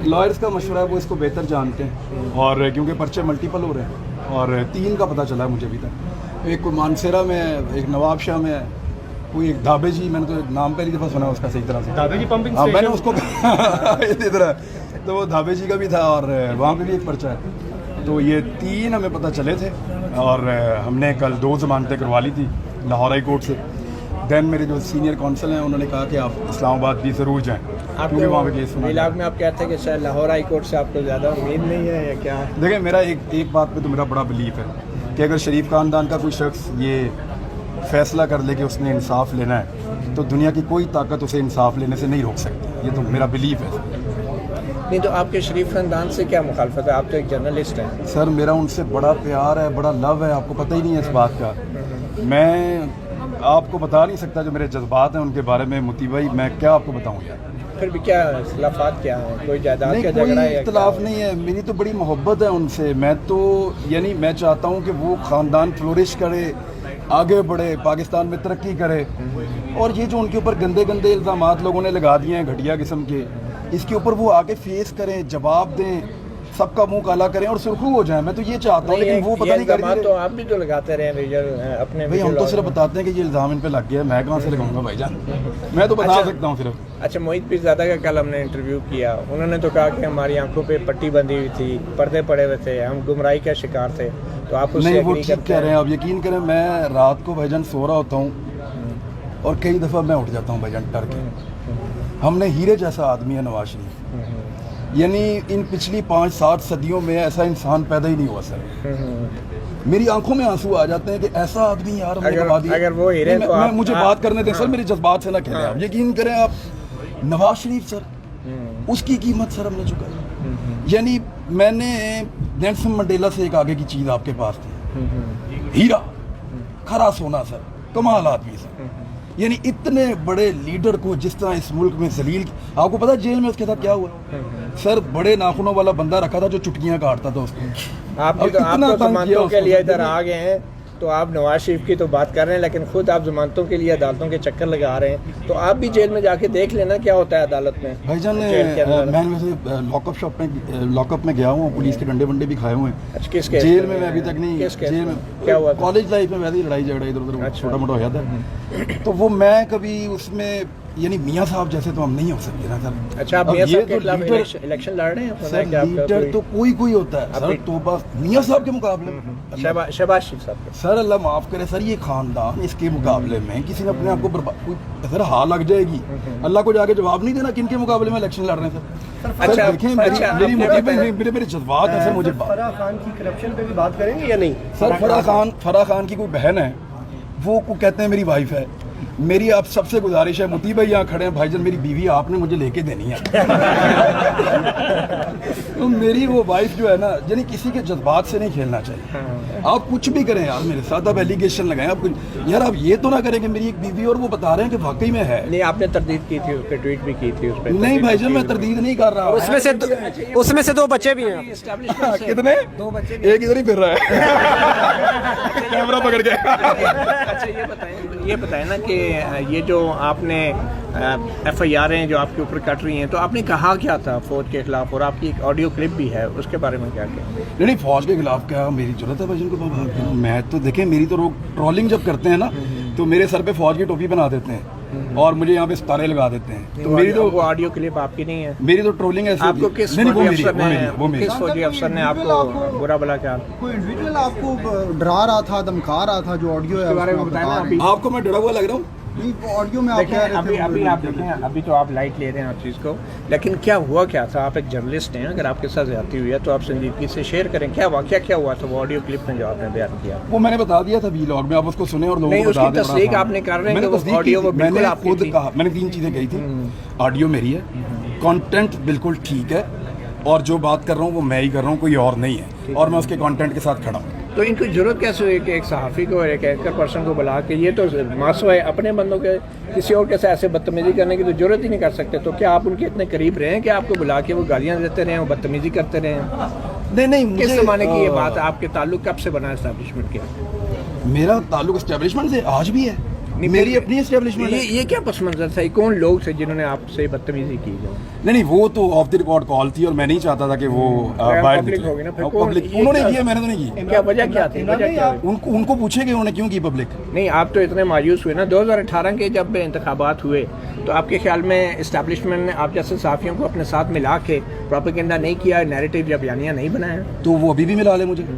Lawyers کا مشورہ ہے, وہ اس کو بہتر جانتے ہیں, اور کیونکہ پرچے ملٹیپل ہو رہے ہیں اور 3 کا پتہ چلا ہے مجھے ابھی تک. ایک کوئی مانسیرا میں ہے, ایک نواب شاہ میں ہے, کوئی ایک دھابے جی, میں نے تو نام پہلی دفعہ سنا اس کا صحیح طرح سے, دھابے جی پمپنگ میں نے اس کو اسی طرح, تو وہ دھابے جی کا بھی تھا اور وہاں پہ بھی ایک پرچہ ہے. تو یہ 3 ہمیں پتہ چلے تھے اور ہم نے کل 2 ضمانتیں کروا لی تھی لاہور ہائی کورٹ سے. دین میرے جو سینئر کونسل ہیں انہوں نے کہا کہ آپ اسلام آباد بھی ضرور جائیں, کیونکہ وہاں پہ کیس سنا. علاق میں آپ کہتے ہیں کہ شاید لاہور ہائی کورٹ سے آپ کو زیادہ امید نہیں ہے یا کیا؟ دیکھیں, میرا ایک بات پہ تو میرا بڑا بلیف ہے کہ اگر شریف خاندان کا کوئی شخص یہ فیصلہ کر لے کہ اس نے انصاف لینا ہے تو دنیا کی کوئی طاقت اسے انصاف لینے سے نہیں روک سکتی. یہ تو میرا بلیف ہے. نہیں تو آپ کے شریف خاندان سے کیا مخالفت ہے؟ آپ تو ایک جرنلسٹ ہیں. سر میرا ان سے بڑا پیار ہے, بڑا لو ہے, آپ کو پتہ ہی نہیں ہے اس بات کا. میں آپ کو بتا نہیں سکتا جو میرے جذبات ہیں ان کے بارے میں موتی بھائی, میں کیا آپ کو بتاؤں یار. پھر بھی کیا اختلافات کیا ہیں؟ کوئی جائیداد کا نہیں, جھگڑا ہے کوئی اختلاف نہیں ہے. میری تو بڑی محبت ہے ان سے. میں تو یعنی میں چاہتا ہوں کہ وہ خاندان فلورش کرے, آگے بڑھے, پاکستان میں ترقی کرے. اور یہ جو ان کے اوپر گندے گندے الزامات لوگوں نے لگا دیے ہیں گھٹیا قسم کے, اس کے اوپر وہ آگے فیس کریں, جواب دیں, سب کا منہ کالا کریں اور سرخرو ہو جائیں. میں تو یہ چاہتا ہوں, لیکن وہ پتہ نہیں کر رہے. تو آپ بھی تو لگاتے رہے اپنے بھائی, ہم تو صرف بتاتے ہیں کہ یہ الزام ان پہ لگ گیا ہے. میں کہاں سے لگاؤں گا بھائی جان, میں تو بتا سکتا ہوں صرف. اچھا, محیط پیرزادہ کا کل ہم نے انٹرویو کیا, انہوں نے تو کہا کہ ہماری آنکھوں پہ پٹی بندھی ہوئی تھی, پردے پڑے ہوئے تھے, ہم گمراہی کا شکار تھے. تو آپ نہیں, وہ ٹھیک کہہ رہے ہیں. آپ یقین کریں, میں رات کو بھائی جان سو رہا ہوتا ہوں اور کئی دفعہ میں اٹھ جاتا ہوں بھائی جان ڈر کے. ہم نے ہیرے جیسا آدمی ہے نواز شریف, یعنی ان پچھلی 5-7 صدیوں میں ایسا انسان پیدا ہی نہیں ہوا سر. میری آنکھوں میں آنسو آ جاتے ہیں کہ ایسا آدمی یار ہم نے گوا دیا. اگر وہ ہیرے تو مجھے بات کرنے دیں سر, میرے جذبات سے نہ کھیلیں. آپ یقین کریں, آپ نواز شریف سر, اس کی قیمت سر ہم نے چکائی. یعنی میں نے نیلسن منڈیلا سے ایک آگے کی چیز آپ کے پاس تھی, ہیرا کھرا سونا سر, کمال آدمی سر. یعنی اتنے بڑے لیڈر کو جس طرح اس ملک میں ذلیل, آپ کو پتا جیل میں اس کے ساتھ کیا ہوا سر؟ بڑے ناخنوں والا بندہ رکھا تھا جو چٹکیاں کاٹتا تھا اس کو. آپ ضمانتوں کے لیے ادھر آ گئے ہیں تو آپ نواز شریف کی تو بات کر رہے ہیں, لیکن خود آپ ضمانتوں کے لیے عدالتوں کے چکر لگا رہے ہیں. تو آپ بھی جیل میں جا کے دیکھ لینا کیا ہوتا ہے عدالت میں. بھائی جان, میں ویسے لاک اپ میں گیا ہوں, پولیس کے ڈنڈے ونڈے بھی کھائے ہوئے ہیں. جیل میں ابھی تک نہیں. جیل میں کیا ہوا, کالج لائف میں ویسے ہی لڑائی جھگڑا ادھر ادھر چھوٹا موٹا ہو جاتا ہے. تو وہ میں کبھی اس میں, یعنی میاں صاحب جیسے تو ہم نہیں ہو سکتے نا سر. اچھا, آپ میاں صاحب کے خلاف الیکشن لڑ رہے ہیں سر؟ لیڈر تو کوئی ہوتا ہے سر, تو بس میاں صاحب کے مقابلے شہباز شریف صاحب سر, اللہ معاف کرے سر, یہ خاندان اس کے مقابلے میں کسی نے اپنے آپ کو برباد, سر ہار لگ جائے گی. اللہ کو جا کے جواب نہیں دینا کن کے مقابلے میں الیکشن لڑ رہے ہیں سر. اچھا دیکھیں, میرے جذبات ہیں سر. مجھے فرح خان کی کرپشن پہ بھی بات کریں گے یا نہیں سر؟ فرح خان کی کوئی بہن ہے, وہ کو کہتے ہیں میری وائف ہے. میری آپ سب سے گزارش ہے, موتی بھائی یہاں کھڑے ہیں بھائی جان, میری بیوی آپ نے مجھے لے کے دینی ہے. تو میری وہ وائف جو ہے نا, یعنی کسی کے جذبات سے نہیں کھیلنا چاہیے. آپ کچھ بھی کریں یار میرے ساتھ, آپ ایلیگیشن لگائیں, آپ یار آپ یہ تو نہ کریں کہ میری ایک بیوی اور وہ بتا رہے ہیں کہ واقعی میں ہے. نہیں, آپ نے تردید کی تھی, اس پہ ٹویٹ بھی کی تھی اس پہ. نہیں بھائی جان, میں تردید نہیں کر رہا. اس میں سے 2 بچے بھی ہیں. کتنے؟ 2 بچے, ایک ادھر ہی پھر رہا ہے کیمرہ پکڑ کے. اچھا, یہ بتائیں نا کہ یہ جو آپ نے ایف آئی آر ہیں جو آپ کے اوپر کٹ رہی ہیں, تو آپ نے کہا کیا تھا فوج کے خلاف, اور آپ کی ایک آڈیو کلپ بھی ہے, اس کے بارے میں کیا کیا؟ نہیں, فوج کے خلاف کیا میری ضرورت ہے بھائی کو. میں تو دیکھیں, میری تو ٹرولنگ جب کرتے ہیں نا تو میرے سر پہ فوج کی ٹوپی بنا دیتے ہیں اور مجھے یہاں پہ ستارے لگا دیتے ہیں. تو میری تو وہ آڈیو کلپ آپ کی نہیں ہے. میری تو ٹرولنگ ایسی. آپ کو کس فوجی افسر نے آپ کو برا بلا کیا؟ کوئی انڈیویجول آپ کو ڈرا رہا تھا, دھمکا رہا تھا, جو آڈیو ہے آپ کو میں ڈرا ہوا لگ رہا ہوں؟ آڈیو میں ابھی آپ دیکھیں, ابھی تو آپ لائٹ لے رہے ہیں ہر چیز کو, لیکن کیا ہوا کیا تھا؟ آپ ایک جرنلسٹ ہیں, اگر آپ کے ساتھ زیادتی ہوئی ہے تو آپ سنجیدگی سے شیئر کریں, کیا واقعہ کیا ہوا تھا وہ آڈیو کلپ میں جو آپ نے بیان کیا؟ وہ میں نے بتا دیا تھا ویلاگ میں, آپ اس کو سنیں اور لوگوں کو بتا دیں. تصدیق آپ نے کر رہے ہیں کہ وہ آڈیو وہ میں نے خود کہا, میں نے 3 چیزیں کہی تھی. آڈیو میری ہے, کانٹینٹ بالکل ٹھیک ہے, اور جو بات کر رہا ہوں وہ میں ہی کر رہا ہوں, کوئی اور نہیں ہے, اور میں اس کے کانٹینٹ کے ساتھ کھڑا ہوں. تو ان کی ضرورت کیسے ہوئی کہ ایک صحافی کو اور ایک اینکر پرسن کو بلا کے, یہ تو ماسو ہے, اپنے بندوں کے کسی اور کے ساتھ ایسے بدتمیزی کرنے کی تو ضرورت ہی نہیں کر سکتے. تو کیا آپ ان کے اتنے قریب رہے ہیں کہ آپ کو بلا کے وہ گالیاں دیتے رہے ہیں, وہ بدتمیزی کرتے رہے ہیں؟ نہیں, کس زمانے کی یہ بات ہے؟ آپ کے تعلق کب سے بنا اسٹیبلشمنٹ کے؟ میرا تعلق اسٹیبلشمنٹ سے آج بھی ہے. मेरी अपनी एस्टेब्लिशमेंट है। ये क्या पस मंजर था, कौन लोग थे जिन्होंने आपसे बदतमीजी की? नहीं, वो तो ऑफ द रिकॉर्ड कॉल थी और मैं नहीं चाहता था कि वो बाहर पब्लिक निकले। होगी ना, फिर कौन- पब्लिक ये उन्होंने क्या- किया, मैंने तो नहीं की। क्या वजह क्या थी, वजह क्या हुई? उनको पूछेंगे उन्होंने क्यों की पब्लिक। नहीं, आप तो इतने मायूस हुए ना 2018 के जब इंतखाबात हुए, तो आपके ख्याल में इस्टेब्लिशमेंट ने आप जैसे सहाफ़ियों को अपने साथ मिला के प्रोपेगेंडा नहीं किया, नैरेटिव या बयानियाँ नहीं बनाया? तो वो अभी भी मिला ले मुझे।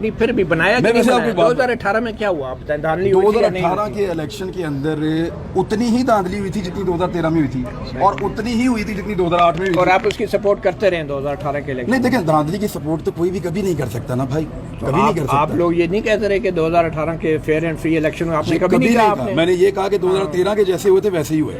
नहीं, फिर भी बनाया कि मैं नहीं वैसे बनाया? आपको बात- 2018 में क्या हुआ? आप बताएं, धांधली हुई थी या नहीं हुई 2018 थी? के इलेक्शन के अंदर उतनी ही धांधली हुई थी जितनी 2013 में हुई थी, और उतनी ही हुई थी जितनी 2008 में हुई और थी। आप उसकी सपोर्ट करते रहे 2018 के इलेक्शन? नहीं देखें, धांधली की सपोर्ट तो कोई भी कभी नहीं कर सकता ना भाई, कभी नहीं कर सकता। आप लोग ये नहीं कहते रहे कि 2018 के फेयर एंड फ्री इलेक्शन में आपने कभी नहीं कहा? आपने मैंने ये कहा कि 2013 के जैसे हुए थे वैसे ही हुए।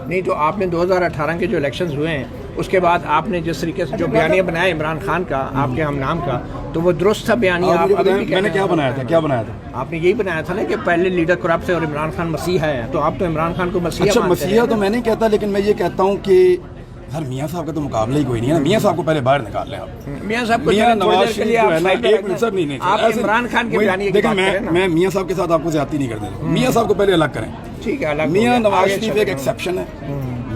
नहीं, तो आपने 2018 के जो इलेक्शंस हुए हैं उसके बाद आपने जिस तरीके से जो बयानिया बनाया इमरान खान का, आपके हम नाम का, तो वो दुरुस्त था बयानिया? आप आप मुझे अभी भी बताएं, कहते मैंने हैं? क्या बनाया था, क्या बनाया था? आपने यही बनाया था ना कि पहले लीडर करप्ट है और इमरान खान मसीहा है, तो आप तो इमरान खान को मसीहा अच्छा, मानते मसीहा हैं। तो मैं नहीं कहता, लेकिन मैं ये कहता हूँ कि सर मियाँ साहब का तो मुकाबला ही कोई नहीं है ना। मियाँ साहब को पहले बाहर निकाल लें आप। मियाँ साहब को मियाँ थोड़ी नवाज देर के शरीफ लिए जो आप है ना, साइड पे एक रखना। मिनट सर, नहीं आप ऐसे- इमरान खान के वही- बयानिए की देखिए, बात करें ना। मैं मियाँ साहब के साथ आपको ज्यादती नहीं करने दूंगा। मियाँ साहब को पहले अलग करें। ठीक है, अलग हो मियाँ गया। नवाज आगे शरीफ चलें। एक एक्सेप्शन है।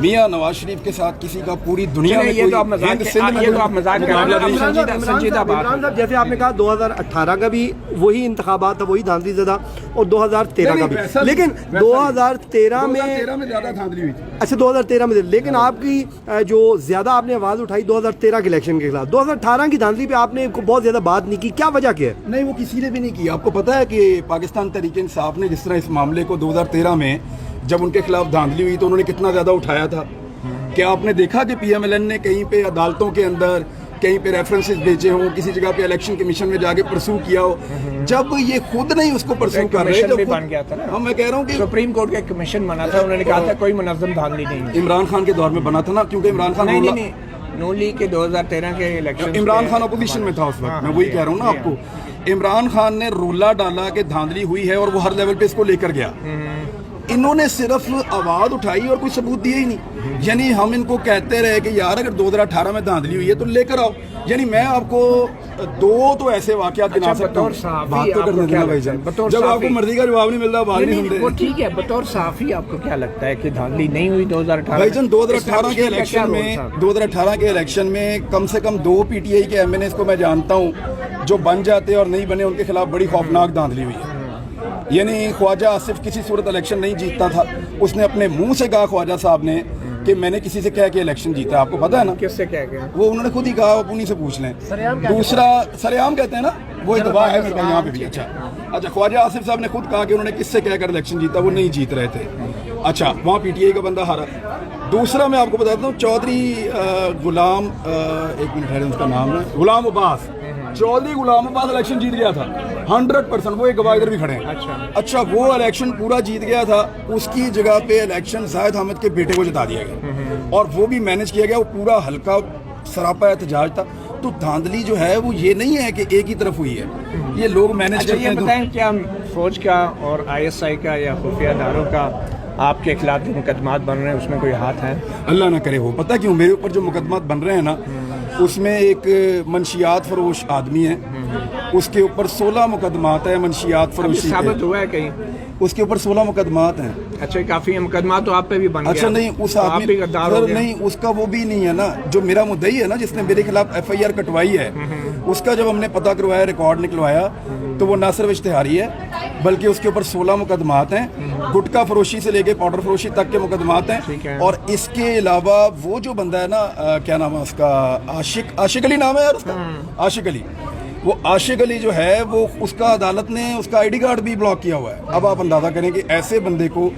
मियाँ नवाज शरीफ के साथ किसी का पूरी दुनिया चलिए, में ये कोई तो आप मजाक हिंद के- सिंध में ये तो कोई आप मजाक कर रहे हैं। मुकाबला नहीं। संजीदा बात इमरान साहब, जैसे आपने कहा 2018 का भी वही इंतखाबात था, वही धांधली ज़दा, और 2013 का भी, लेकिन 2013 में 2013 में ज्यादा धांधली हुई थी। अच्छा 2013 में, लेकिन आपकी जो ज़्यादा आपने आवाज़ उठाई 2013 के इलेक्शन के खिलाफ, 2018 की धांधली पे आपने बहुत ज़्यादा बात नहीं की, क्या वजह क्या है? नहीं, वो किसी ने भी नहीं किया। आपको पता है कि पाकिस्तान तहरीक इंसाफ ने जिस तरह इस मामले को 2013 में जब उनके खिलाफ धांधली हुई तो उन्होंने कितना ज्यादा उठाया था। क्या आपने देखा कि पीएमएलएन ने कहीं पे अदालतों के अंदर कहीं पे रेफरेंसेस भेजे हों, किसी जगह पे इलेक्शन कमीशन में जाके परसू किया हो, जब ये खुद नहीं उसको परसू कर रहे? कमीशन भी बन गया था ना। हाँ, मैं कह रहा हूँ कि सुप्रीम कोर्ट का एक कमीशन बना था, उन्होंने कहा था कोई मुनज़्ज़म धांधली नहीं है। इमरान खान के दौर में बना था ना, क्योंकि इमरान खान नहीं, नून लीग के 2013 के इलेक्शन इमरान खान अपोजिशन में था उस वक्त। मैं वही कह रहा हूँ ना आपको, इमरान खान ने रोला डाला कि धांधली हुई है और वो हर लेवल पे इसको लेकर गया। इन्होंने सिर्फ आवाज उठाई और कोई सबूत दिया ही नहीं। यानी हम इनको कहते रहे कि यार अगर 2018 में धांधली हुई है तो लेकर आओ। यानी मैं आपको दो तो ऐसे वाकयात गिना अच्छा, सकता हूँ। बतौर सहाफ़ी बात तो आपको करने क्या देना भाई लगता है? जान। बतौर जब आपको सहाफ़ी- मर्जी का जवाब नहीं मिलता, बात नहीं नहीं, वो सुनते। ठीक है, बतौर सहाफ़ी आपको क्या लगता है कि धांधली नहीं हुई 2018? भाईजान 2018 के इलेक्शन में 2018 के इलेक्शन में कम से कम 2 पीटीआई के एमएनएस को मैं जानता हूँ जो बन जाते और नहीं बने, उनके खिलाफ बड़ी खौफनाक धांधली हुई है। यानी ख्वाजा आसिफ किसी सूरत इलेक्शन नहीं जीतता था, उसने अपने मुंह से कहा ख्वाजा साहब ने कि मैंने किसी से कह के इलेक्शन जीता। आपको पता है ना? किससे क्या गया? वो उन्होंने खुद ही कहा, आप उन्हीं से पूछ लें। दूसरा सरेआम कहते हैं ना, वो इतवा है मेरे पास यहाँ पे भी। अच्छा, ख्वाजा आसिफ साहब ने खुद कहा कि उन्होंने किससे कहकर इलेक्शन जीता, वो नहीं जीत रहे थे। अच्छा, वहाँ पीटीआई का बंदा हारा। दूसरा मैं आपको बताता हूँ, चौधरी गुलाम, एक मिनट है उसका नाम है, गुलाम अब्बास, चौधरी गुलाम अब्बास इलेक्शन जीत गया था 100%। वो एक गवाह इधर भी खड़े हैं। अच्छा, वो इलेक्शन पूरा जीत गया था, उसकी जगह पे इलेक्शन जाहिद अहमद के बेटे को जिता दिया गया और वो भी मैनेज किया गया। वो पूरा हल्का सरापा एहतजाज था। तो धांधली जो है वो ये नहीं है कि एक ही तरफ हुई है, ये लोग मैनेज अच्छा, करते ये हैं। बताएं, क्या फौज का और आईएसआई का या खुफिया इदारों का आपके खिलाफ जो मुकदमात बन रहे हैं उसमें कोई हाथ है? अल्लाह ना करे हो। पता क्यों? मेरे ऊपर जो मुकदमात बन रहे हैं ना, उसमें एक मंशियात फरोश आदमी है, उसके ऊपर 16 मुकदमात है मंशियात फरोशी साबित के। हुआ है कहीं? उसके ऊपर 16 मुकदमात हैं। अच्छा, काफी मुकदमा तो आप पे भी बन अच्छा गया। नहीं, उस तो आप आदमी भी गद्दार हो सर गए। नहीं, उसका वो भी नहीं है ना, जो मेरा मुद्दई है ना, जिसने मेरे खिलाफ एफआईआर कटवाई है, उसका जब हमने पता करवाया, रिकॉर्ड निकलवाया, तो वो ना सिर्फ इश्तिहारी है बल्कि उसके ऊपर 16 मुकदमात हैं। गुटखा फरोशी से लेके पाउडर फरोशी तक के मुकदमात ठीक है। हैं। और इसके अलावा वो जो बंदा है ना, क्या नाम है उसका, आशिक अली नाम है यार उसका, आशिक अली। वो आशिक अली जो है वो, उसका अदालत ने उसका आईडी कार्ड भी ब्लॉक किया हुआ है। अब आप अंदाजा करें कि ऐसे बंदे को,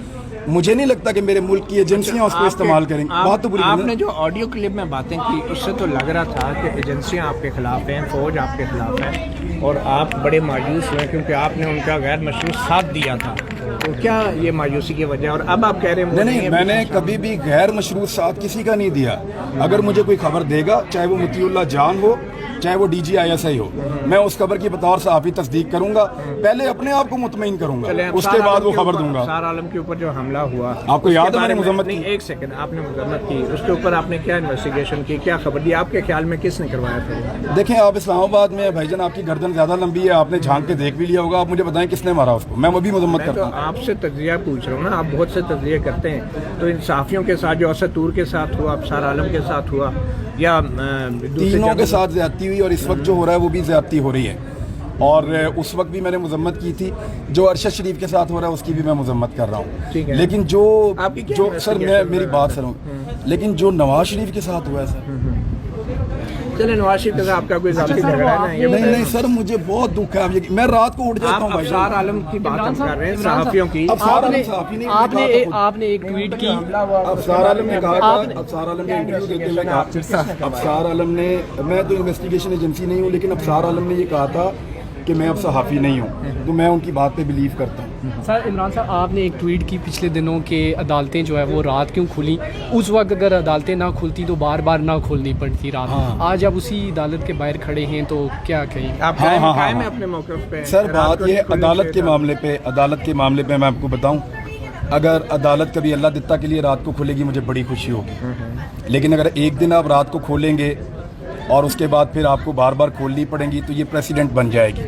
मुझे नहीं लगता कि मेरे मुल्क की एजेंसियां उसको इस्तेमाल करेंगे। बात तो बुरी नहीं है। आपने जो ऑडियो क्लिप में बातें की, उससे तो लग रहा था कि एजेंसियां आपके खिलाफ हैं, फौज आपके खिलाफ है और आप बड़े मायूस हुए क्योंकि आपने उनका गैर मशरूत साथ दिया था। तो क्या ये मायूसी की वजह? और अब आप कह रहे हैं वो नहीं, है, मैंने कभी भी गैर मशरूत साथ किसी का नहीं दिया। अगर मुझे कोई खबर देगा, चाहे वो मुतीउल्लाह जान हो चाहे वो DGISI हो, मैं उस खबर की बतौर सहाफ़ी तस्दीक करूंगा, पहले अपने आप को मुतमईन करूंगा, उसके बाद वो खबर दूंगा। अफसार आलम के ऊपर जो हमला हुआ, आपको याद है मैंने मजम्मत की? एक सेकंड, आपने मजम्मत की, उसके ऊपर आपने क्या इन्वेस्टिगेशन की, क्या खबर दी, आपके ख्याल में किसने करवाया था? देखें, आप इस्लामाबाद में भाईजान, आपकी गर्दन ज़्यादा लंबी है, आपने झांक के देख भी लिया होगा, आप मुझे बताएं किसने मारा उसको, मैं वो भी मजम्मत मैं तो करता हूँ। आपसे तज्जिया पूछ रहा हूँ ना, आप बहुत से तज्जिए करते हैं, तो इन सहाफ़ियों के साथ जो असतूर के साथ हुआ, अफसार आलम के साथ हुआ, या तीनों के साथ ज्यादती हुई, और इस वक्त जो हो रहा है वो भी ज्यादती हो रही है, और उस वक्त भी मैंने मजम्मत की थी। जो अरशद शरीफ के साथ हो रहा है उसकी भी मैं मजम्मत कर रहा हूँ, लेकिन जो सर, मैं मेरी बात सुनो, लेकिन जो नवाज शरीफ के साथ हुआ है सर, चले नवाज शरीफ के साथ आपका कोई ज़ाती झगड़ा है? नहीं सर, मुझे बहुत दुख है। मैं रात को उठ जाता हूँ भाई। अफसार आलम की बात हम कर रहे हैं, सहाफ़ियों की। आपने एक ट्वीट की, अफसार आलम ने कहा था, अफसार आलम ने इंटरव्यू देते हुए कहा, अफसार आलम ने, मैं तो इन्वेस्टिगेशन एजेंसी नहीं हूँ, लेकिन अफसार आलम ने ये कहा था कि मैं अब सहाफ़ी नहीं हूँ, तो मैं उनकी बात पे बिलीव करता हूँ। सर इमरान साहब, आपने एक ट्वीट की पिछले दिनों के अदालतें जो है वो रात क्यों खुली, उस वक्त अगर अदालतें ना खुलती तो बार बार ना खोलनी पड़ती रात। आज आप उसी अदालत के बाहर खड़े हैं, तो क्या कहें आप? कायम है अपने मौक़िफ़ पे सर। बात ये अदालत के मामले पे मैं आपको बताऊं, अगर अदालत कभी अल्लाह दित्ता के लिए रात को खुलेगी, मुझे बड़ी खुशी होगी, लेकिन अगर एक दिन आप रात को खोलेंगे और उसके बाद फिर आपको बार बार खोलनी पड़ेगी, तो ये प्रेसिडेंट बन जाएगी।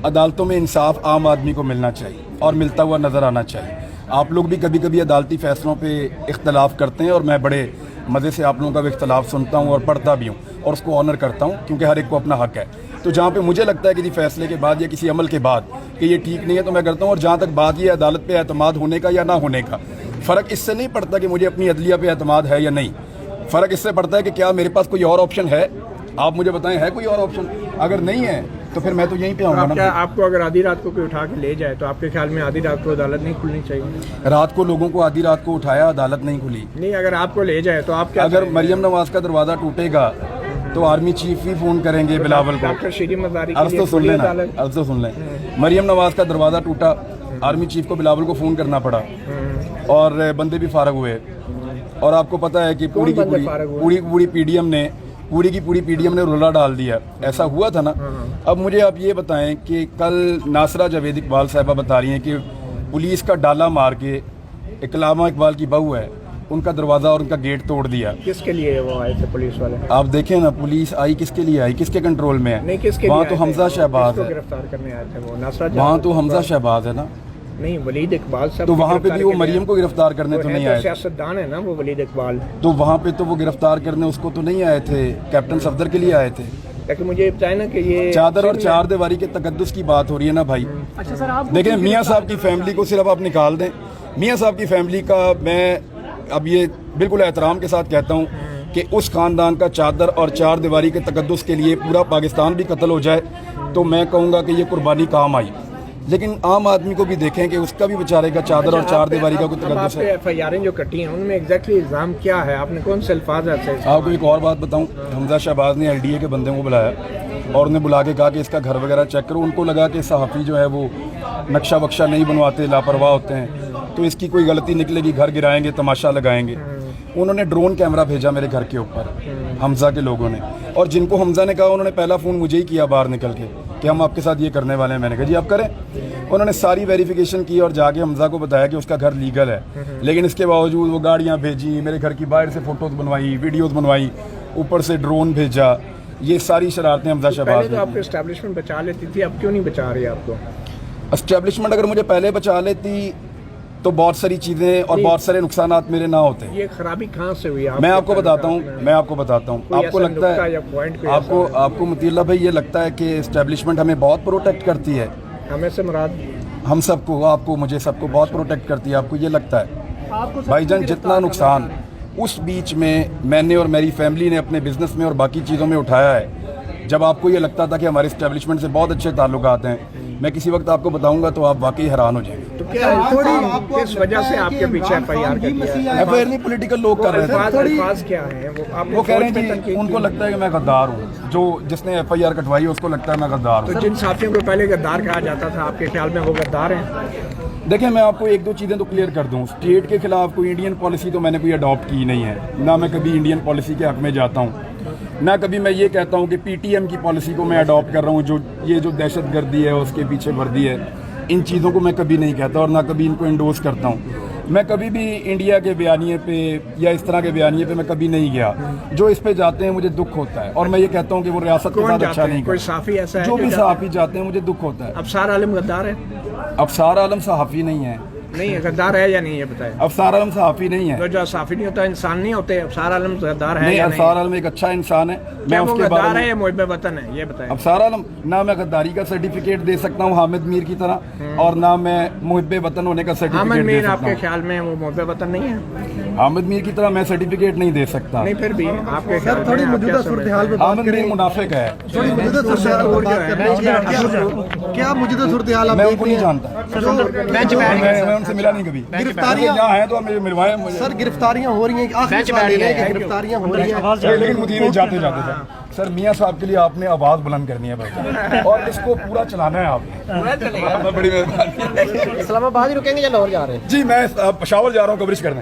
अदालतों में इंसाफ आम आदमी को मिलना चाहिए और मिलता हुआ नज़र आना चाहिए। आप लोग भी कभी कभी अदालती फ़ैसलों पे इख्तलाफ करते हैं, और मैं बड़े मज़े से आप लोगों का भी इख्तलाफ सुनता हूँ और पढ़ता भी हूँ, और उसको ऑनर करता हूँ, क्योंकि हर एक को अपना हक़ है। तो जहाँ पे मुझे लगता है किसी फ़ैसले के बाद या किसी अमल के बाद कि ये ठीक नहीं है, तो मैं करता हूँ। और जहाँ तक बात ये अदालत पे एतमाद होने का या ना होने का, फ़र्क इससे नहीं पड़ता कि मुझे अपनी अदलिया पे एतमाद है या नहीं, फ़र्क इससे पड़ता है कि क्या मेरे पास कोई और ऑप्शन है। आप मुझे बताएं, है कोई और ऑप्शन? अगर नहीं है तो फिर मैं तो यहीं पे आऊँगा ना। आपको अगर आधी रात को कोई उठा के ले जाए, तो आपके ख्याल में आधी रात को अदालत नहीं खुलनी चाहिए? रात को लोगों को आधी रात को उठाया, अदालत नहीं खुली। नहीं, अगर आपको ले जाए तो आप क्या? अगर मरियम नवाज का दरवाज़ा टूटेगा तो आर्मी चीफ ही फ़ोन करेंगे बिलावल को। डॉक्टर शीरी मज़ारी अर्ज़ तो सुन लेना, अर्ज़ तो सुन लें। मरियम नवाज का दरवाज़ा टूटा, आर्मी चीफ को बिलावल को फ़ोन करना पड़ा, और बंदे भी फारग हुए। और आपको पता है कि पूरी पीडीएम ने रोला डाल दिया। ऐसा हुआ था ना। अब मुझे आप ये बताएं कि कल नासरा जावेद इकबाल साहिबा बता रही हैं कि पुलिस का डाला मार के, इकलामा इकबाल की बहू है, उनका दरवाज़ा और उनका गेट तोड़ दिया। किसके लिए वो आए थे पुलिस वाले? आप देखें ना, पुलिस आई किसके लिए आई, किसके कंट्रोल में है? वहाँ तो हमजा शहबाज है, गिरफ्तार करने आए थे वो नासरा। वहाँ तो हमजा शहबाज है ना। नहीं, वलीद इकबाल साहब तो वहाँ पे भी वो मरियम को गिरफ्तार करने तो नहीं आए? सियासतदान है ना वो वलीद इकबाल। तो वहाँ पे तो वो गिरफ्तार करने उसको तो नहीं आए थे, कैप्टन सफदर के लिए आए थे। लेकिन मुझे बताया ना कि ये चादर और चार दीवारी के तकद्दुस की बात हो रही है ना भाई। अच्छा सर, आप देखें, मियाँ साहब की फैमिली को सिर्फ आप निकाल दें। मियाँ साहब की फैमिली का मैं अब ये बिल्कुल एहतराम के साथ कहता हूँ कि उस खानदान का चादर और चार दीवारी के तकद्दुस के लिए पूरा पाकिस्तान भी कत्ल हो जाए तो मैं कहूँगा कि ये कुर्बानी काम आई। लेकिन आम आदमी को भी देखें कि उसका भी बेचारे का चादर और चार दीवारी का कोई तकद्दुस है। FIR जो कटी हैं उनमें एग्जैक्टली इल्ज़ाम क्या है? आपने कौन से अल्फाज है? आपको एक और बात बताऊं, हमजा शहबाज ने LDA के बंदे को बुलाया और उन्हें बुला के कहा कि इसका घर वगैरह चेक करो। उनको लगा कि सहाफ़ी जो है वो नक्शा वक्शा नहीं बनवाते, लापरवाह होते हैं, तो इसकी कोई गलती निकलेगी, घर गिराएंगे, तमाशा लगाएंगे। उन्होंने ड्रोन कैमरा भेजा मेरे घर के ऊपर, हमजा के लोगों ने, और जिनको हमजा ने कहा उन्होंने पहला फ़ोन मुझे ही किया बाहर निकल के कि हम आपके साथ ये करने वाले हैं। मैंने कहा जी आप करें। उन्होंने सारी वेरिफिकेशन की और जाके हमजा को बताया कि उसका घर लीगल है, लेकिन इसके बावजूद वो गाड़ियाँ भेजी, मेरे घर की बाहर से फ़ोटोज़ बनवाई, वीडियोज़ बनवाई, ऊपर से ड्रोन भेजा। ये सारी शरारतें हमजा शहबाज ने। तो आपको एस्टेब्लिशमेंट बचा लेती थी, अब क्यों नहीं बचा रही आपको? एस्टेब्लिशमेंट अगर मुझे पहले बचा लेती तो बहुत सारी चीज़ें और बहुत सारे नुकसानात मेरे ना होते। ये खराबी कहाँ से हुई? मैं आपको बताता हूँ। आपको लगता है, आपको मुतील्ला भाई ये लगता है कि एस्टेब्लिशमेंट हमें बहुत प्रोटेक्ट करती है? हमें से मुराद हम सबको, आपको, मुझे, सबको बहुत प्रोटेक्ट करती है। आपको ये लगता है? भाईजान जितना नुकसान उस बीच में मैंने और मेरी फैमिली ने अपने बिजनेस में और बाकी चीज़ों में उठाया है, जब आपको ये लगता था कि हमारे एस्टेब्लिशमेंट से बहुत अच्छे ताल्लुकात हैं, मैं किसी वक्त आपको बताऊंगा तो आप वाकई हैरान हो जाएंगे। तो क्या किस वजह से आपके पीछे FIR कर दिया? FIR नहीं, पॉलिटिकल लोग कर रहे थे। अल्फाज क्या हैं वो कह रहे हैं कि उनको लगता है कि मैं गद्दार हूँ, जो जिसने FIR कटवाई है उसको लगता है मैं गद्दार हूँ। तो जिन साथियों को पहले गद्दार कहा जाता था, आपके ख्याल में वो गद्दार हैं? देखिए, मैं आपको एक दो चीज़ें तो क्लियर कर दूँ। स्टेट के खिलाफ कोई इंडियन पॉलिसी तो मैंने कोई अडॉप्ट की नहीं है, ना मैं कभी इंडियन पॉलिसी के हक़ में जाता हूँ। نہ کبھی میں یہ کہتا ہوں کہ پی ٹی ایم کی پالیسی کو میں اڈاپٹ کر رہا ہوں، جو یہ جو دہشت گردی ہے اس کے پیچھے وردی ہے، ان چیزوں کو میں کبھی نہیں کہتا اور نہ کبھی ان کو انڈورس کرتا ہوں۔ میں کبھی بھی انڈیا کے بیانیے پہ یا اس طرح کے بیانیے پہ میں کبھی نہیں گیا۔ جو اس پہ جاتے ہیں مجھے دکھ ہوتا ہے اور میں یہ کہتا ہوں کہ وہ ریاست کے ساتھ اچھا نہیں کوئی کرتا۔ صحافی ایسا ہے جو بھی صحافی جاتے ہیں مجھے دکھ ہوتا ہے۔ افسار عالم غدار ہے؟ افسار عالم صحافی نہیں ہے۔ نہیں غدار ہے یا نہیں یہ بتائیں؟ افسار عالم صحافی نہیں ہے۔ جو صحافی نہیں ہوتا انسان نہیں ہوتے، افسار عالم غدار ہے نہیں، یا افسار عالم ایک اچھا انسان ہے، میں کیا اس وہ کے بارے غدار ہے میں یا محب وطن ہے یہ بتائیں؟ افسار عالم نہ میں غداری کا سرٹیفکیٹ دے سکتا ہوں حامد میر کی طرح اور نہ میں محب وطن ہونے کا حامد سرٹیفکیٹ دے میر آپ سکتا کے ہوں۔ خیال میں وہ محب وطن نہیں ہے؟ حامد میر کی طرح میں سرٹیفکیٹ نہیں دے سکتا۔ نہیں پھر بھی آپ کے خیال سر میں تھوڑی آپ موجودہ کیا صورتحال پہ بات حامد میر کریں، منافق ہے، تھوڑی موجودہ صورتحال پہ بات کریں، کیا موجودہ صورتحال آپ میں ان کو دیکھتے نہیں ہیں؟ جانتا، میں ان سے ملا نہیں کبھی۔ گرفتاریاں جہاں ہیں تو مجھے ملوائے مجھے۔ سر گرفتاریاں ہو رہی ہیں، آخری سوال لے رہے ہیں کہ گرفتاریاں ہو رہی ہیں، لیکن مدیر جاتے جاتے سر میاں صاحب کے لیے آپ نے آواز بلند کرنی ہے بھائی اور اس کو پورا چلانا ہے آپ نے۔ بڑی مہربانی۔ اسلام آباد ہی رکیں گے یا لاہور جا رہے ہیں؟ جی میں پشاور جا رہا ہوں کوریج کرنے۔